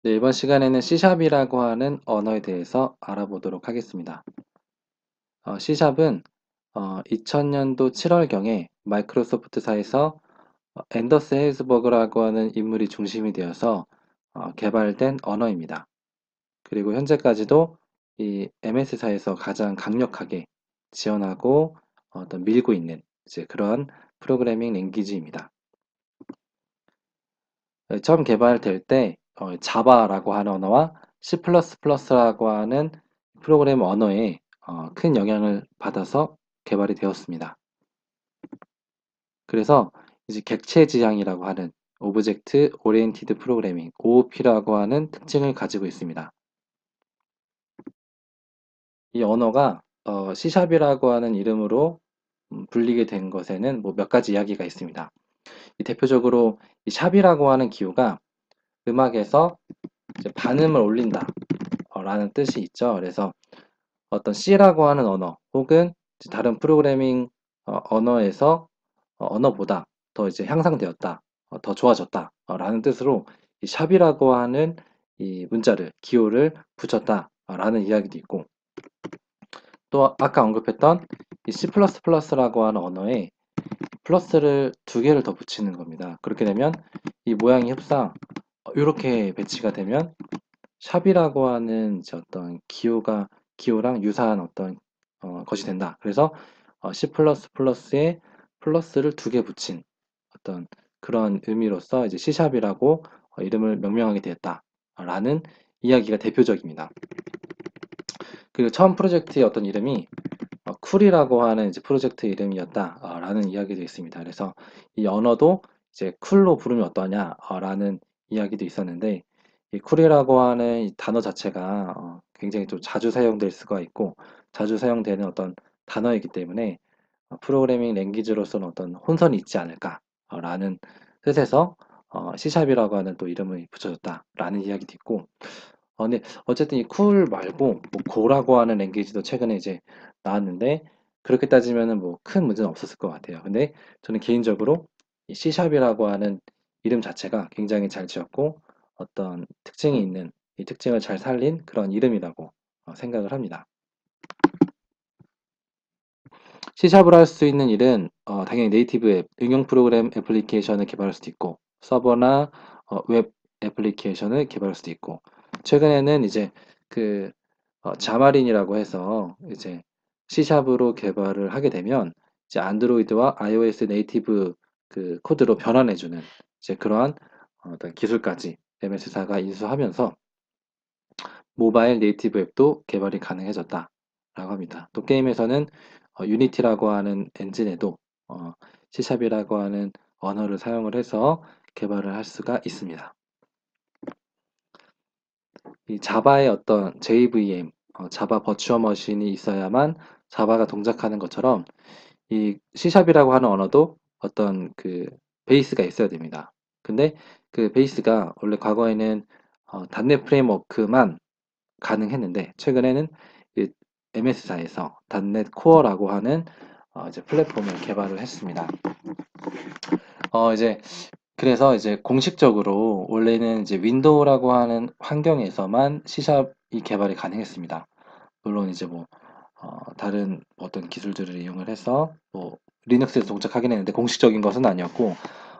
네, 이번 시간에는 C샵이라고 하는 언어에 대해서 알아보도록 하겠습니다. C샵은 2000년도 7월경에 마이크로소프트사에서 앤더스 헤이즈버그라고 하는 인물이 중심이 되어서 개발된 언어입니다. 그리고 현재까지도 이 MS사에서 가장 강력하게 지원하고 어떤 밀고 있는 이제 그런 프로그래밍 랭귀지입니다. 처음 개발될 때 자바라고 하는 언어와 C++라고 하는 프로그램 언어에 큰 영향을 받아서 개발이 되었습니다. 그래서 이제 객체 지향이라고 하는 오브젝트 오리엔티드 프로그래밍 OOP라고 하는 특징을 가지고 있습니다. 이 언어가 C샵이라고 하는 이름으로 불리게 된 것에는 뭐 몇 가지 이야기가 있습니다. 대표적으로 이 샵이라고 하는 기호가 음악에서 이제 반음을 올린다 라는 뜻이 있죠. 그래서 어떤 C라고 하는 언어 혹은 다른 프로그래밍 언어에서 언어보다 더 이제 향상되었다, 더 좋아졌다 라는 뜻으로 이 샵이라고 하는 이 문자를 기호를 붙였다 라는 이야기도 있고, 또 아까 언급했던 이 C++라고 하는 언어에 플러스를 두 개를 더 붙이는 겁니다. 그렇게 되면 이 모양이 협상 이렇게 배치가 되면 샵이라고 하는 이제 어떤 기호랑 유사한 어떤 것이 된다. 그래서 C++에 플러스를 두 개 붙인 어떤 그런 의미로서 이제 C샵이라고 이름을 명명하게 되었다라는 이야기가 대표적입니다. 그리고 처음 프로젝트의 어떤 이름이 쿨이라고 하는 이제 프로젝트 이름이었다라는 이야기도 있습니다. 그래서 이 언어도 이제 쿨로 부르면 어떠냐라는 이야기도 있었는데, 이 쿨이라고 하는 이 단어 자체가 굉장히 좀 자주 사용될 수가 있고 자주 사용되는 어떤 단어이기 때문에 프로그래밍 랭귀지로서는 어떤 혼선이 있지 않을까라는 뜻에서 C샵이라고 하는 또 이름을 붙여줬다라는 이야기도 있고, 근데 어쨌든 이 쿨 말고 뭐 고라고 하는 랭귀지도 최근에 이제 나왔는데, 그렇게 따지면은 뭐 큰 문제는 없었을 것 같아요. 근데 저는 개인적으로 이 C샵이라고 하는 이름 자체가 굉장히 잘 지었고 어떤 특징이 있는, 이 특징을 잘 살린 그런 이름이라고 생각을 합니다. C샵으로 할 수 있는 일은 당연히 네이티브 앱, 응용 프로그램 애플리케이션을 개발할 수도 있고, 서버나 웹 애플리케이션을 개발할 수도 있고, 최근에는 이제 그 자마린이라고 해서 이제 C샵으로 개발을 하게 되면 이제 안드로이드와 iOS 네이티브 그 코드로 변환해주는 이제 그러한 어떤 기술까지 MS사가 인수하면서 모바일 네이티브 앱도 개발이 가능해졌다라고 합니다. 또 게임에서는 유니티라고 하는 엔진에도 C샵이라고 하는 언어를 사용을 해서 개발을 할 수가 있습니다. 이 자바의 어떤 JVM, 자바 버추어 머신이 있어야만 자바가 동작하는 것처럼 이 C샵이라고 하는 언어도 어떤 그 베이스가 있어야 됩니다. 근데 그 베이스가 원래 과거에는 .NET 프레임워크만 가능했는데, 최근에는 MS사에서 .NET 코어라고 하는 이제 플랫폼을 개발을 했습니다. 이제 그래서 이제 공식적으로 원래는 이제 윈도우라고 하는 환경에서만 C샵이 개발이 가능했습니다. 물론 이제 뭐 다른 어떤 기술들을 이용을 해서 뭐 리눅스에서 동작하긴 했는데 공식적인 것은 아니었고,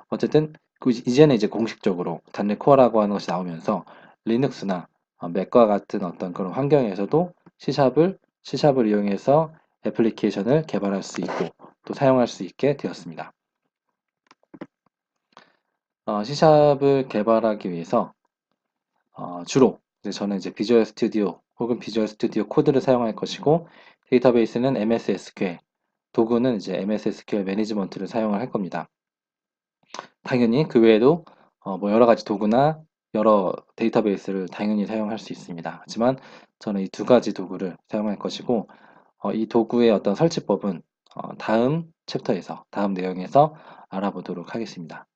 어쨌든 이제는 이제 공식적으로 .NET 코어라고 하는 것이 나오면서 리눅스나 맥과 같은 어떤 그런 환경에서도 C샵을 이용해서 애플리케이션을 개발할 수 있고 또 사용할 수 있게 되었습니다. C샵을 개발하기 위해서 주로 이제 저는 이제 비주얼 스튜디오 혹은 비주얼 스튜디오 코드를 사용할 것이고, 데이터베이스는 MS SQL, 도구는 이제 MS SQL 매니지먼트를 사용을 할 겁니다. 당연히 그 외에도 뭐 여러 가지 도구나 여러 데이터베이스를 당연히 사용할 수 있습니다. 하지만 저는 이 두 가지 도구를 사용할 것이고, 이 도구의 어떤 설치법은 다음 챕터에서, 다음 내용에서 알아보도록 하겠습니다.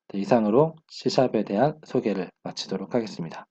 네, 이상으로 C샵에 대한 소개를 마치도록 하겠습니다.